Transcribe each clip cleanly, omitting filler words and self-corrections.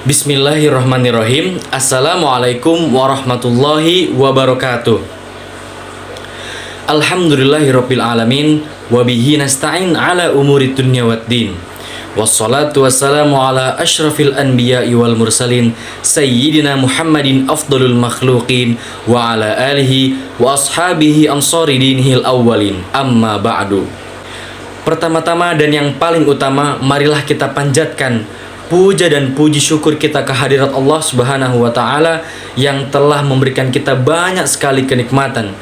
Bismillahirrahmanirrahim. Assalamualaikum warahmatullahi wabarakatuh. Alhamdulillahirabbil alamin wa bihi nasta'in ala umuri dunya waddin. Wassalatu wassalamu ala asyrafil anbiya'i wal mursalin sayyidina Muhammadin afdalul makhluqin wa ala alihi wa ashabihi ansari dinihil awwalin. Amma ba'du. Pertama-tama dan yang paling utama, marilah kita panjatkan puja dan puji syukur kita kehadirat Allah Subhanahu wa Ta'ala yang telah memberikan kita banyak sekali kenikmatan.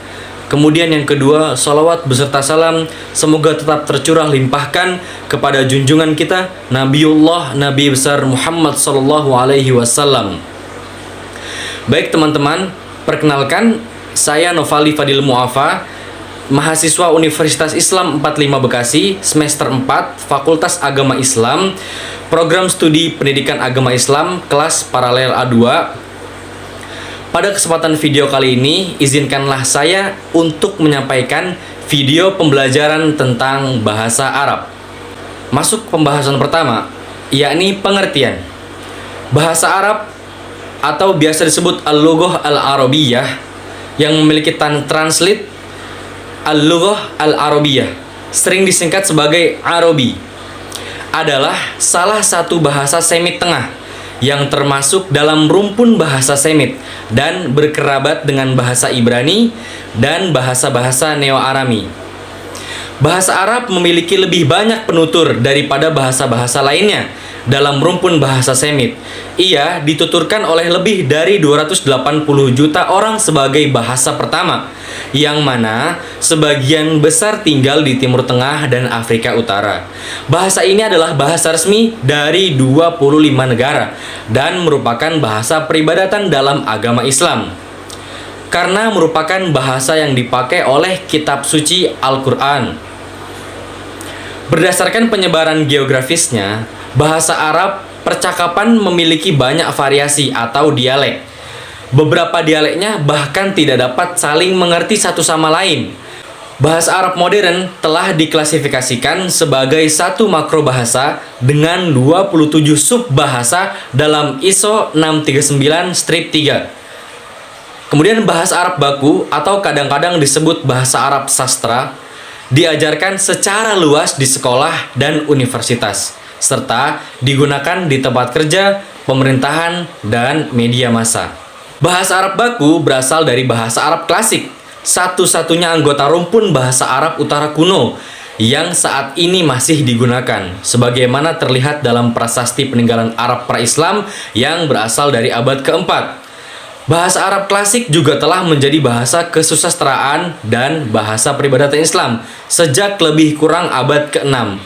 Kemudian yang kedua, salawat beserta salam semoga tetap tercurah limpahkan kepada junjungan kita Nabiullah Nabi besar Muhammad sallallahu alaihi wasallam. Baik teman-teman, perkenalkan saya Novali Fadil Mu'afa, mahasiswa Universitas Islam 45 Bekasi, semester 4, Fakultas Agama Islam, Program Studi Pendidikan Agama Islam, kelas paralel A2. Pada kesempatan video kali ini, izinkanlah saya untuk menyampaikan video pembelajaran tentang bahasa Arab. Masuk pembahasan pertama, yakni pengertian. Bahasa Arab atau biasa disebut Al-Lughah Al-Arabiyyah yang memiliki translate Al-Lughah Al-Arabiyyah, sering disingkat sebagai Arabi, adalah salah satu bahasa Semit Tengah yang termasuk dalam rumpun bahasa Semit dan berkerabat dengan bahasa Ibrani dan bahasa-bahasa Neo-Arami. Bahasa Arab memiliki lebih banyak penutur daripada bahasa-bahasa lainnya dalam rumpun bahasa Semit. Ia dituturkan oleh lebih dari 280 juta orang sebagai bahasa pertama, yang mana sebagian besar tinggal di Timur Tengah dan Afrika Utara. Bahasa ini adalah bahasa resmi dari 25 negara dan merupakan bahasa peribadatan dalam agama Islam, karena merupakan bahasa yang dipakai oleh kitab suci Al-Quran. Berdasarkan penyebaran geografisnya, bahasa Arab percakapan memiliki banyak variasi atau dialek. Beberapa dialeknya bahkan tidak dapat saling mengerti satu sama lain. Bahasa Arab modern telah diklasifikasikan sebagai satu makrobahasa dengan 27 subbahasa dalam ISO 639-3. Kemudian bahasa Arab baku atau kadang-kadang disebut bahasa Arab sastra diajarkan secara luas di sekolah dan universitas, serta digunakan di tempat kerja, pemerintahan, dan media massa. Bahasa Arab baku berasal dari bahasa Arab klasik, satu-satunya anggota rumpun bahasa Arab utara kuno yang saat ini masih digunakan, sebagaimana terlihat dalam prasasti peninggalan Arab pra-Islam yang berasal dari abad keempat. Bahasa Arab klasik juga telah menjadi bahasa kesusastraan dan bahasa peribadatan Islam sejak lebih kurang abad ke-6.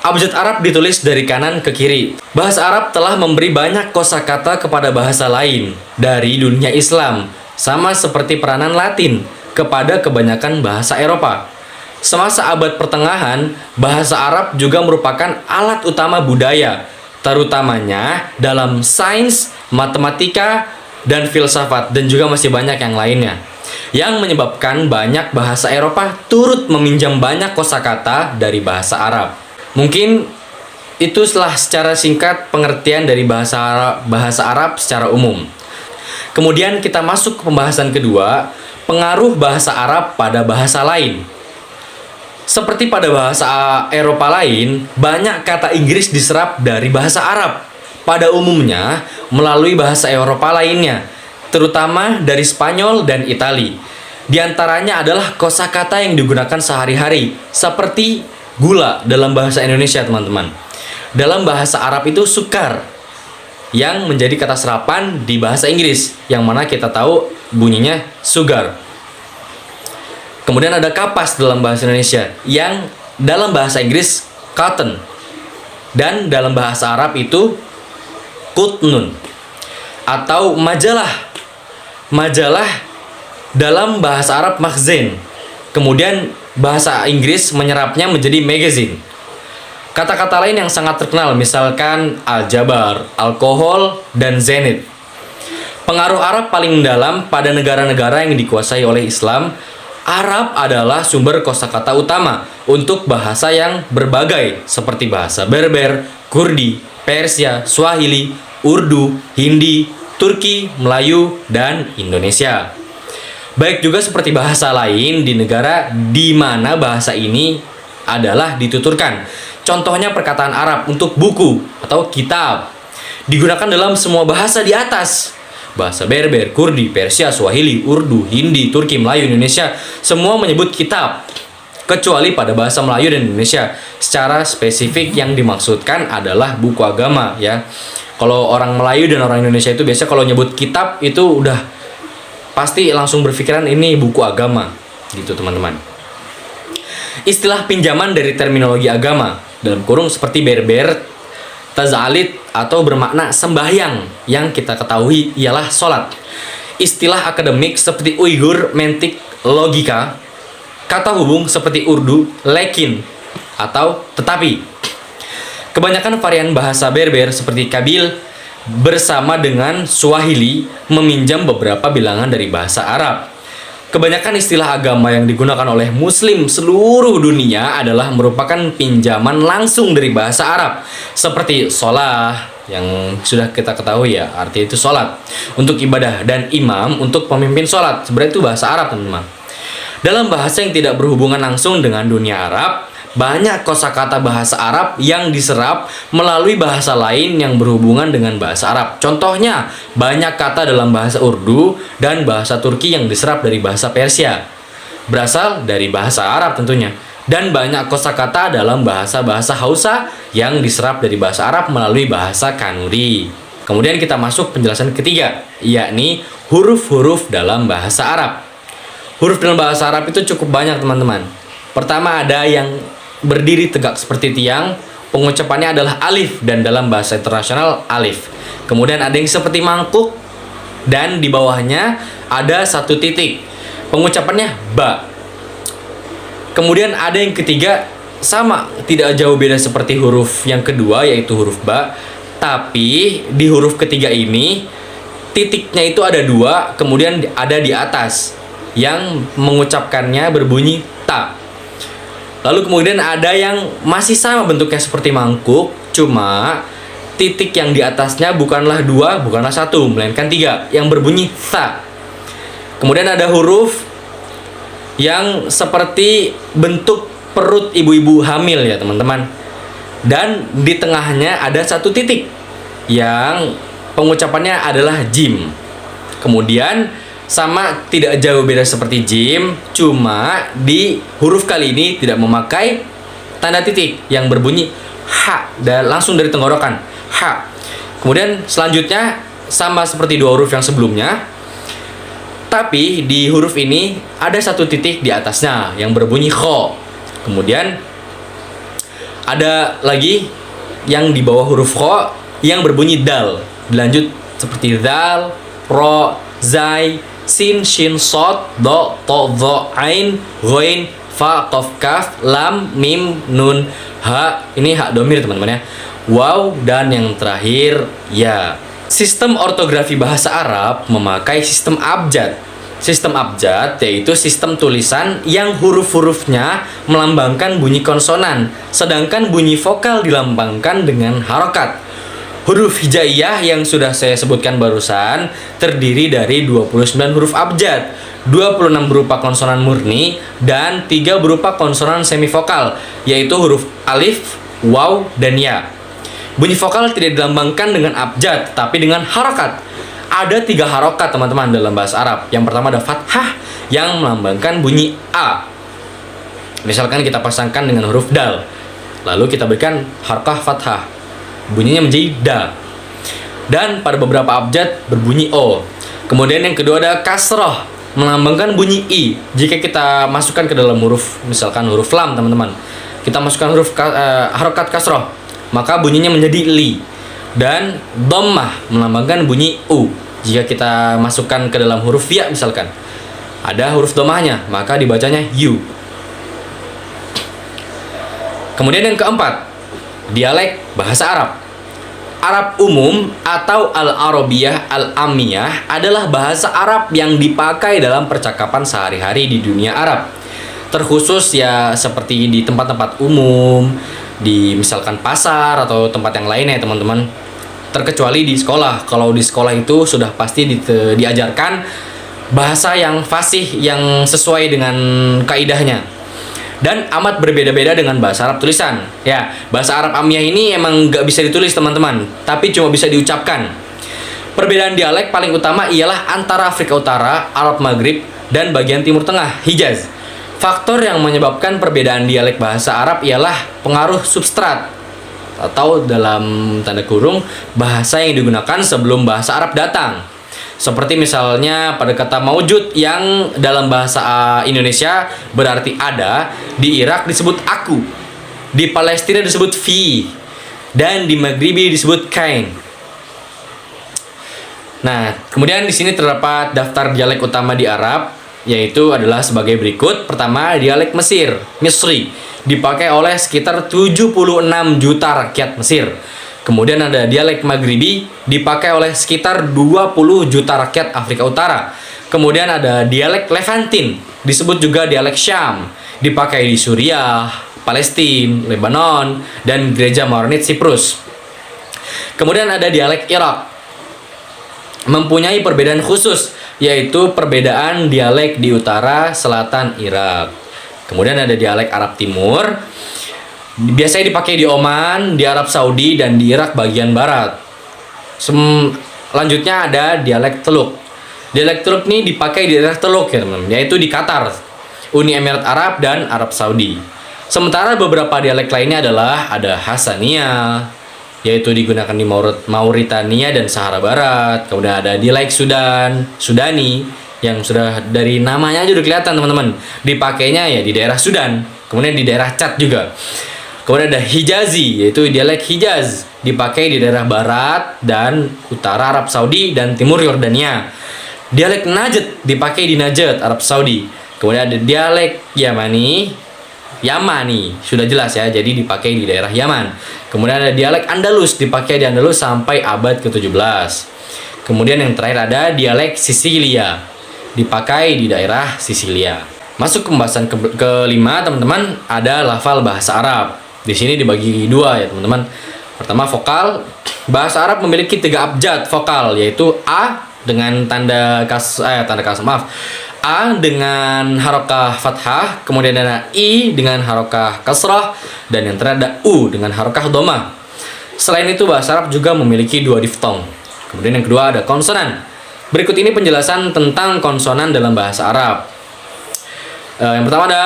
Abjad Arab ditulis dari kanan ke kiri. Bahasa Arab telah memberi banyak kosakata kepada bahasa lain dari dunia Islam, sama seperti peranan Latin kepada kebanyakan bahasa Eropa. Semasa abad pertengahan, bahasa Arab juga merupakan alat utama budaya, terutamanya dalam sains, matematika, dan filsafat, dan juga masih banyak yang lainnya, yang menyebabkan banyak bahasa Eropa turut meminjam banyak kosakata dari bahasa Arab. Mungkin itu secara singkat pengertian dari bahasa Arab secara umum. Kemudian kita masuk ke pembahasan kedua, pengaruh bahasa Arab pada bahasa lain. Seperti pada bahasa Eropa lain, banyak kata Inggris diserap dari bahasa Arab pada umumnya melalui bahasa Eropa lainnya, terutama dari Spanyol dan Itali. Di antaranya adalah kosakata yang digunakan sehari-hari, seperti gula dalam bahasa Indonesia, teman-teman. Dalam bahasa Arab itu sukar, yang menjadi kata serapan di bahasa Inggris, yang mana kita tahu bunyinya sugar. Kemudian ada kapas dalam bahasa Indonesia, yang dalam bahasa Inggris cotton, dan dalam bahasa Arab itu kutnun. Atau majalah dalam bahasa Arab makhzen, kemudian bahasa Inggris menyerapnya menjadi magazine. Kata-kata lain yang sangat terkenal misalkan aljabar, alkohol, dan zenit. Pengaruh Arab paling mendalam pada negara-negara yang dikuasai oleh Islam. Arab adalah sumber kosakata utama untuk bahasa yang berbagai seperti bahasa Berber, Kurdi, Persia, Swahili, Urdu, Hindi, Turki, Melayu, dan Indonesia. Baik juga seperti bahasa lain di negara di mana bahasa ini adalah dituturkan. Contohnya perkataan Arab untuk buku atau kitab digunakan dalam semua bahasa di atas. Bahasa Berber, Kurdi, Persia, Swahili, Urdu, Hindi, Turki, Melayu, Indonesia semua menyebut kitab. Kecuali pada bahasa Melayu dan Indonesia secara spesifik yang dimaksudkan adalah buku agama ya. Kalau orang Melayu dan orang Indonesia itu biasa kalau nyebut kitab itu udah pasti langsung berpikiran ini buku agama gitu teman-teman. Istilah pinjaman dari terminologi agama dalam kurung seperti Berber, Tazalit atau bermakna sembahyang yang kita ketahui ialah sholat. Istilah akademik seperti Uighur, mentik, logika. Kata hubung seperti Urdu, lekin atau tetapi. Kebanyakan varian bahasa Berber seperti Kabil bersama dengan Swahili meminjam beberapa bilangan dari bahasa Arab. Kebanyakan istilah agama yang digunakan oleh Muslim seluruh dunia adalah merupakan pinjaman langsung dari bahasa Arab, seperti sholah yang sudah kita ketahui ya, arti itu sholat untuk ibadah, dan imam untuk pemimpin sholat. Sebenarnya itu bahasa Arab teman-teman. Dalam bahasa yang tidak berhubungan langsung dengan dunia Arab, banyak kosakata bahasa Arab yang diserap melalui bahasa lain yang berhubungan dengan bahasa Arab. Contohnya, banyak kata dalam bahasa Urdu dan bahasa Turki yang diserap dari bahasa Persia, berasal dari bahasa Arab tentunya. Dan banyak kosakata dalam bahasa-bahasa Hausa yang diserap dari bahasa Arab melalui bahasa Kanuri. Kemudian kita masuk penjelasan ketiga, yakni huruf-huruf dalam bahasa Arab. Huruf dalam bahasa Arab itu cukup banyak teman-teman. Pertama ada yang berdiri tegak seperti tiang, pengucapannya adalah alif dan dalam bahasa internasional alif. Kemudian ada yang seperti mangkuk dan di bawahnya ada satu titik, pengucapannya ba. Kemudian ada yang ketiga sama, tidak jauh beda seperti huruf yang kedua yaitu huruf ba, tapi di huruf ketiga ini titiknya itu ada dua, kemudian ada di atas yang mengucapkannya berbunyi ta. Lalu kemudian ada yang masih sama bentuknya seperti mangkuk, cuma titik yang di atasnya bukanlah dua, bukanlah satu, melainkan tiga, yang berbunyi tha. Kemudian ada huruf yang seperti bentuk perut ibu-ibu hamil ya teman-teman. Dan di tengahnya ada satu titik yang pengucapannya adalah jim. Kemudian sama, tidak jauh beda seperti jim, cuma di huruf kali ini tidak memakai tanda titik yang berbunyi ha, dan langsung dari tenggorokan ha. Kemudian selanjutnya sama seperti dua huruf yang sebelumnya, tapi di huruf ini ada satu titik di atasnya yang berbunyi kho. Kemudian ada lagi yang di bawah huruf kho yang berbunyi dal. Dilanjut seperti dal, ro, zai, sin, shin, sod, do, to, dho, ain, ghoin, fa, qaf, kaf, lam, mim, nun, ha. Ini hak domir teman-teman ya. Waw, dan yang terakhir ya. Sistem ortografi bahasa Arab memakai sistem abjad. Sistem abjad yaitu sistem tulisan yang huruf-hurufnya melambangkan bunyi konsonan, sedangkan bunyi vokal dilambangkan dengan harokat. Huruf hijaiyah yang sudah saya sebutkan barusan terdiri dari 29 huruf abjad, 26 berupa konsonan murni, dan 3 berupa konsonan semivokal, yaitu huruf alif, waw, dan ya. Bunyi vokal tidak dilambangkan dengan abjad, tapi dengan harokat. Ada 3 harokat teman-teman dalam bahasa Arab. Yang pertama ada fathah yang melambangkan bunyi a. Misalkan kita pasangkan dengan huruf dal, lalu kita berikan harokah fathah, bunyinya menjadi da. Dan pada beberapa abjad berbunyi o. Kemudian yang kedua ada kasroh, melambangkan bunyi i. Jika kita masukkan ke dalam huruf, misalkan huruf lam teman-teman, kita masukkan huruf harokat kasroh, maka bunyinya menjadi li. Dan dhammah melambangkan bunyi u. Jika kita masukkan ke dalam huruf ya misalkan, ada huruf dhammahnya, maka dibacanya yu. Kemudian yang keempat, dialek bahasa Arab. Arab umum atau Al-Arabiyah Al-Amiyah adalah bahasa Arab yang dipakai dalam percakapan sehari-hari di dunia Arab. Terkhusus ya seperti di tempat-tempat umum, di misalkan pasar atau tempat yang lainnya teman-teman. terkecuali di sekolah. Kalau di sekolah itu sudah pasti diajarkan bahasa yang fasih, yang sesuai dengan kaidahnya, dan amat berbeda-beda dengan bahasa Arab tulisan. Ya, bahasa Arab Amiyah ini emang nggak bisa ditulis teman-teman, tapi cuma bisa diucapkan. Perbedaan dialek paling utama ialah antara Afrika Utara, Arab Maghrib, dan bagian Timur Tengah, Hijaz. Faktor yang menyebabkan perbedaan dialek bahasa Arab ialah pengaruh substrat, atau dalam tanda kurung bahasa yang digunakan sebelum bahasa Arab datang. Seperti misalnya pada kata maujud yang dalam bahasa Indonesia berarti ada, di Irak disebut aku, di Palestina disebut fi, dan di Maghribi disebut kain. Nah, kemudian di sini terdapat daftar dialek utama di Arab, yaitu adalah sebagai berikut. Pertama, dialek Mesir, Misri, dipakai oleh sekitar 76 juta rakyat Mesir. Kemudian ada dialek Maghribi, dipakai oleh sekitar 20 juta rakyat Afrika Utara. Kemudian ada dialek Levantin, disebut juga dialek Syam, dipakai di Suriah, Palestina, Lebanon, dan Gereja Maronit Siprus. Kemudian ada dialek Irak, mempunyai perbedaan khusus, yaitu perbedaan dialek di utara selatan Irak. Kemudian ada dialek Arab Timur, biasanya dipakai di Oman, di Arab Saudi, dan di Irak bagian barat. Selanjutnya ada dialek Teluk. Dialek Teluk ini dipakai di daerah Teluk ya teman-teman, yaitu di Qatar, Uni Emirat Arab, dan Arab Saudi. Sementara beberapa dialek lainnya adalah ada Hasaniyah, yaitu digunakan di Mauritania dan Sahara Barat. Kemudian ada dialek Sudani, yang sudah dari namanya aja udah kelihatan teman-teman, dipakainya ya di daerah Sudan, kemudian di daerah Chad juga. Kemudian ada Hijazi, yaitu dialek Hijaz, dipakai di daerah barat dan utara Arab Saudi dan timur Yordania. Dialek Najd dipakai di Najd, Arab Saudi. Kemudian ada dialek Yamani, sudah jelas ya, jadi dipakai di daerah Yaman. Kemudian ada dialek Andalus, dipakai di Andalus sampai abad ke-17. Kemudian yang terakhir ada dialek Sisilia, dipakai di daerah Sisilia. Masuk ke pembahasan kelima teman-teman, ada lafal bahasa Arab. Di sini dibagi dua ya teman-teman. Pertama, vokal. Bahasa Arab memiliki 3 abjad vokal, yaitu A dengan tanda A dengan harokah fathah, kemudian ada I dengan harokah kasrah, dan yang terakhir ada U dengan harokah dhamma. Selain itu, bahasa Arab juga memiliki 2 diftong. Kemudian yang kedua ada konsonan. Berikut ini penjelasan tentang konsonan dalam bahasa Arab. Yang pertama ada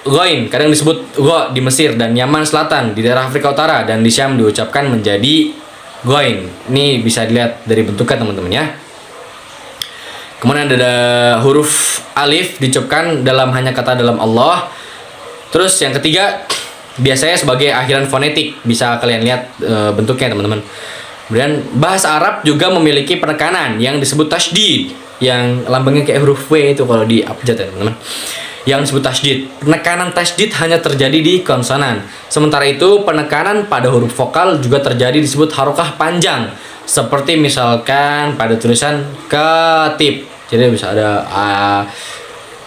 ghain, kadang disebut gha di Mesir dan Yaman Selatan, di daerah Afrika Utara, dan di Syam diucapkan menjadi ghain. Ini bisa dilihat dari bentuknya teman-teman ya. Kemudian ada huruf alif diucapkan dalam hanya kata dalam Allah. Terus yang ketiga biasanya sebagai akhiran fonetik, bisa kalian lihat bentuknya teman-teman. Kemudian bahasa Arab juga memiliki penekanan yang disebut tasydid, yang lambangnya kayak huruf W itu kalau di abjad ya teman-teman, yang disebut tasydid. Penekanan tasydid hanya terjadi di konsonan. Sementara itu penekanan pada huruf vokal juga terjadi disebut harokah panjang, seperti misalkan pada tulisan katib, jadi bisa ada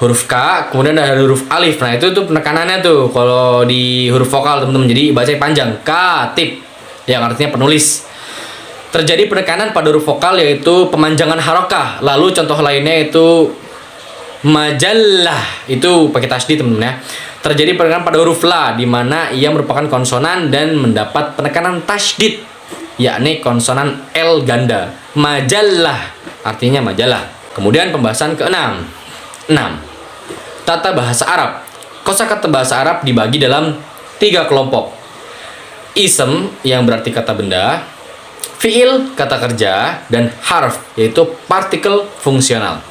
huruf K, kemudian ada huruf alif. Nah itu tuh penekanannya tuh kalau di huruf vokal teman-teman, jadi bacanya panjang, katib, yang artinya penulis. Terjadi penekanan pada huruf vokal yaitu pemanjangan harokah. Lalu contoh lainnya itu majallah, itu pakai tasydid teman-teman ya. Terjadi penekanan pada huruf la, di mana ia merupakan konsonan dan mendapat penekanan tasydid, yakni konsonan L ganda. Majallah artinya majalah. Kemudian pembahasan ke-6. 6. Tata bahasa Arab. Kosakata bahasa Arab dibagi dalam 3 kelompok. Ism yang berarti kata benda, fiil kata kerja, dan harf yaitu partikel fungsional.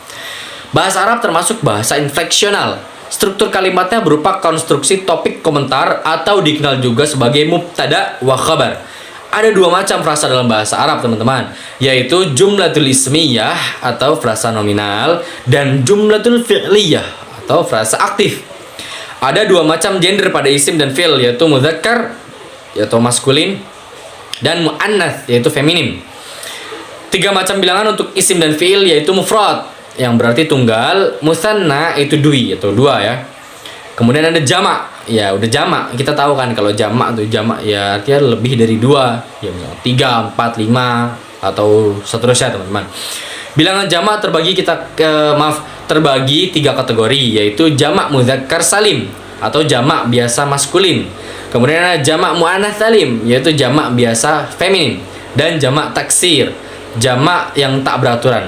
Bahasa Arab termasuk bahasa infleksional. Struktur kalimatnya berupa konstruksi topik komentar atau dikenal juga sebagai mubtada wa khabar. Ada 2 macam frasa dalam bahasa Arab teman-teman, yaitu jumlatul ismiyah atau frasa nominal dan jumlatul fi'liyah atau frasa aktif. Ada 2 macam gender pada isim dan fi'il, yaitu mudzakkar yaitu maskulin dan muannats yaitu feminim. 3 macam bilangan untuk isim dan fi'il, yaitu mufrad yang berarti tunggal, musanna itu dui atau 2 ya. Kemudian ada jamak. Ya, udah jamak. Kita tahu kan kalau jamak tuh jamak ya artinya lebih dari dua, ya 3, 4, 5 atau seterusnya, teman-teman. Bilangan jamak terbagi 3 kategori, yaitu jamak mudzakkar salim atau jamak biasa maskulin. Kemudian ada jamak muannats salim, yaitu jamak biasa feminin, dan jamak taksir, jamak yang tak beraturan.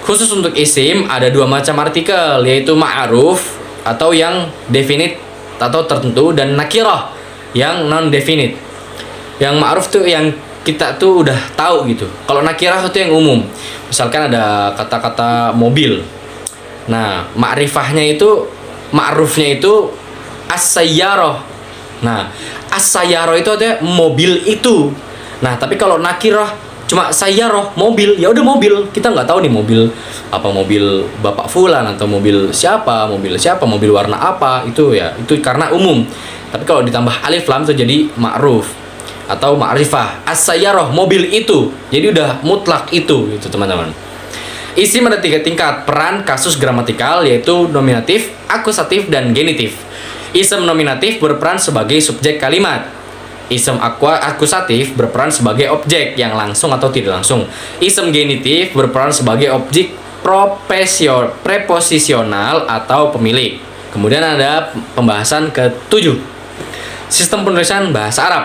Khusus untuk isim ada 2 macam artikel, yaitu ma'ruf atau yang definite atau tertentu, dan nakirah yang non definite. Yang ma'ruf tuh yang kita tuh udah tahu gitu. Kalau nakirah itu yang umum. Misalkan ada kata-kata mobil. Nah, ma'rifahnya itu, ma'rufnya itu as-sayyarah. Nah, as-sayyarah itu ada mobil itu. Nah, tapi kalau nakirah cuma sayyarah, mobil, ya udah mobil. Kita nggak tahu nih mobil apa, mobil Bapak Fulan atau mobil siapa, mobil warna apa, itu ya, itu karena umum. Tapi kalau ditambah alif lam itu jadi ma'ruf atau ma'rifah. As-sayyarah, mobil itu. Jadi udah mutlak itu gitu, teman-teman. Isim ada 3 tingkat peran kasus gramatikal, yaitu nominatif, akusatif, dan genitif. Isim nominatif berperan sebagai subjek kalimat. Isim akusatif berperan sebagai objek yang langsung atau tidak langsung. Isim genitif berperan sebagai objek preposisional atau pemilik. Kemudian ada pembahasan ke-7. Sistem penulisan bahasa Arab.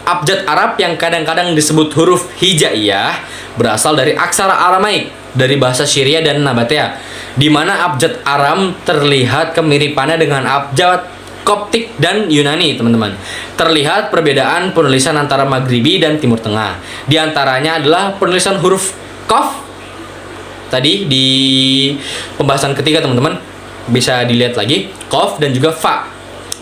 Abjad Arab yang kadang-kadang disebut huruf hijaiyah berasal dari aksara Aramaik dari bahasa Syria dan Nabatea, di mana abjad Aram terlihat kemiripannya dengan abjad Koptik dan Yunani, teman-teman. Terlihat perbedaan penulisan antara Maghribi dan Timur Tengah. Di antaranya adalah penulisan huruf Qaf. Tadi di pembahasan ketiga, teman-teman, bisa dilihat lagi Qaf dan juga Fa.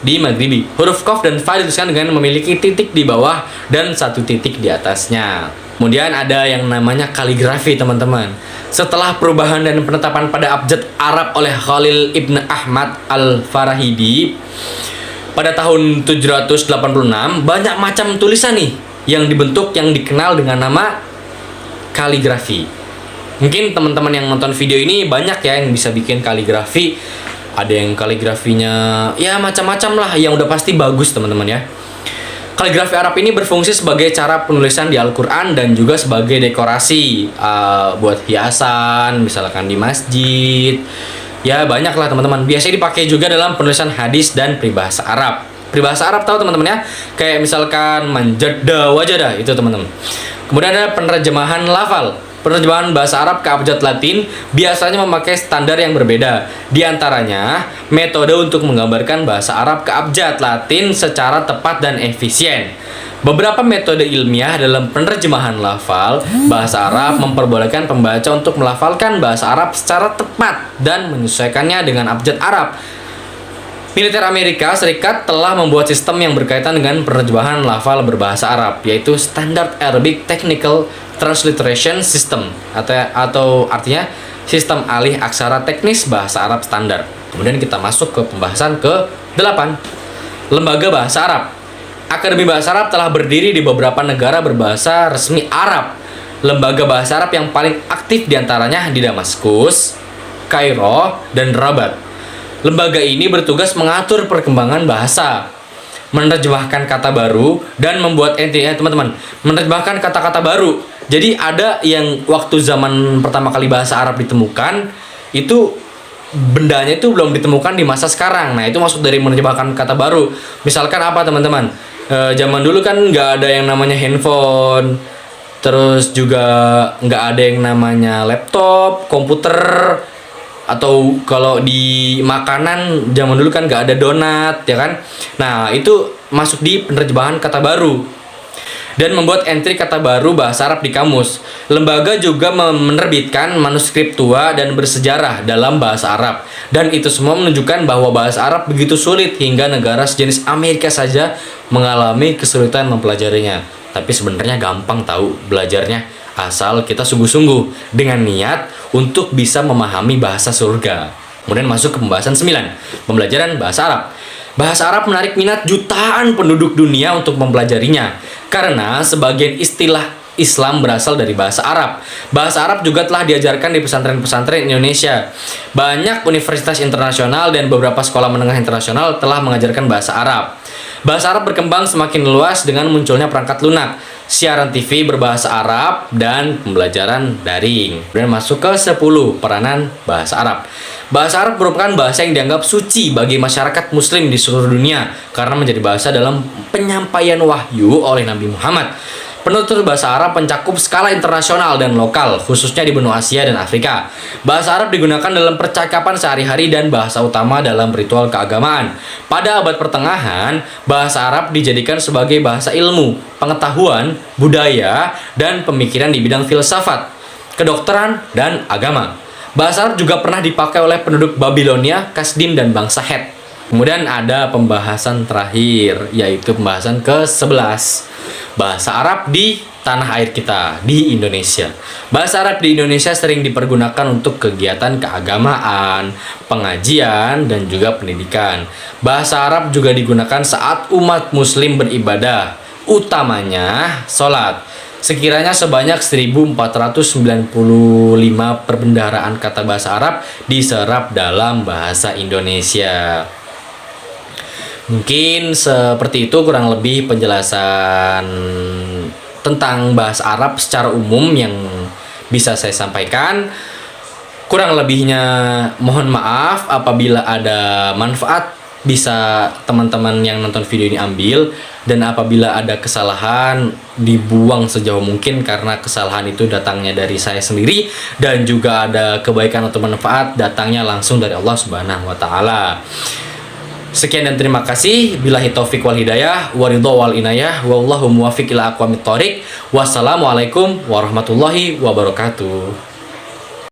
Di Maghribi, huruf Qaf dan Fa dituliskan dengan memiliki titik di bawah dan 1 titik di atasnya. Kemudian ada yang namanya kaligrafi, teman-teman. Setelah perubahan dan penetapan pada abjad Arab oleh Khalil Ibn Ahmad Al-Farahidi pada tahun 786, banyak macam tulisan nih yang dibentuk yang dikenal dengan nama kaligrafi. Mungkin teman-teman yang nonton video ini banyak ya yang bisa bikin kaligrafi. Ada yang kaligrafinya ya macam-macam lah, yang udah pasti bagus, teman-teman ya. Kaligrafi Arab ini berfungsi sebagai cara penulisan di Al-Quran dan juga sebagai dekorasi buat hiasan, misalkan di masjid. Ya banyak lah, teman-teman. Biasanya dipakai juga dalam penulisan hadis dan peribahasa Arab. Peribahasa Arab tahu, teman-teman ya, kayak misalkan manjada wajada, itu, teman-teman. Kemudian ada penerjemahan lafal. Penerjemahan bahasa Arab ke abjad Latin biasanya memakai standar yang berbeda. Di antaranya, metode untuk menggambarkan bahasa Arab ke abjad Latin secara tepat dan efisien. Beberapa metode ilmiah dalam penerjemahan lafal bahasa Arab memperbolehkan pembaca untuk melafalkan bahasa Arab secara tepat dan menyesuaikannya dengan abjad Arab. Militer Amerika Serikat telah membuat sistem yang berkaitan dengan penerjemahan lafal berbahasa Arab, yaitu Standard Arabic Technical Transliteration System atau artinya sistem alih aksara teknis bahasa Arab standar. Kemudian kita masuk ke pembahasan ke-8. Lembaga Bahasa Arab. Akademi Bahasa Arab telah berdiri di beberapa negara berbahasa resmi Arab. Lembaga bahasa Arab yang paling aktif diantaranya di Damaskus, Kairo, dan Rabat. Lembaga ini bertugas mengatur perkembangan bahasa, menerjemahkan kata baru, dan membuat teman-teman, menerjemahkan kata-kata baru. Jadi ada yang waktu zaman pertama kali bahasa Arab ditemukan, itu bendanya itu belum ditemukan di masa sekarang. Nah, itu masuk dari menerjemahkan kata baru. Misalkan apa, teman-teman? Zaman dulu kan nggak ada yang namanya handphone, terus juga nggak ada yang namanya laptop, komputer, atau kalau di makanan zaman dulu kan nggak ada donat, ya kan? Nah, itu masuk di penerjemahan kata baru dan membuat entry kata baru bahasa Arab di kamus. Lembaga juga menerbitkan manuskrip tua dan bersejarah dalam bahasa Arab, dan itu semua menunjukkan bahwa bahasa Arab begitu sulit hingga negara sejenis Amerika saja mengalami kesulitan mempelajarinya. Tapi sebenarnya gampang tahu belajarnya, asal kita sungguh-sungguh dengan niat untuk bisa memahami bahasa surga. Kemudian masuk ke pembahasan 9, pembelajaran bahasa Arab. Bahasa Arab menarik minat jutaan penduduk dunia untuk mempelajarinya karena sebagian Islam berasal dari bahasa Arab. Bahasa Arab juga telah diajarkan di pesantren-pesantren Indonesia. Banyak universitas internasional dan beberapa sekolah menengah internasional telah mengajarkan bahasa Arab. Bahasa Arab berkembang semakin luas dengan munculnya perangkat lunak, siaran TV berbahasa Arab, dan pembelajaran daring. Kemudian masuk ke 10 peranan bahasa Arab. Bahasa Arab merupakan bahasa yang dianggap suci bagi masyarakat muslim di seluruh dunia karena menjadi bahasa dalam penyampaian wahyu oleh Nabi Muhammad. Penutur bahasa Arab mencakup skala internasional dan lokal, khususnya di benua Asia dan Afrika. Bahasa Arab digunakan dalam percakapan sehari-hari dan bahasa utama dalam ritual keagamaan. Pada abad pertengahan, bahasa Arab dijadikan sebagai bahasa ilmu, pengetahuan, budaya, dan pemikiran di bidang filsafat, kedokteran, dan agama. Bahasa Arab juga pernah dipakai oleh penduduk Babilonia, Kasdim, dan bangsa Het. Kemudian ada pembahasan terakhir, yaitu pembahasan ke-11. Bahasa Arab di tanah air kita, di Indonesia. Bahasa Arab di Indonesia sering dipergunakan untuk kegiatan keagamaan, pengajian, dan juga pendidikan. Bahasa Arab juga digunakan saat umat muslim beribadah, utamanya sholat. Sekiranya sebanyak 1495 perbendaharaan kata bahasa Arab diserap dalam bahasa Indonesia. Mungkin seperti itu kurang lebih penjelasan tentang bahasa Arab secara umum yang bisa saya sampaikan. Kurang lebihnya mohon maaf apabila ada manfaat bisa teman-teman yang nonton video ini ambil, dan apabila ada kesalahan dibuang sejauh mungkin karena kesalahan itu datangnya dari saya sendiri, dan juga ada kebaikan atau manfaat datangnya langsung dari Allah Subhanahu wa taala. Sekian dan terima kasih. Billahi taufik wal hidayah, waridho wal inayah, wallahu muwaffiq ila aqwamit thoriq. Wassalamualaikum warahmatullahi wabarakatuh.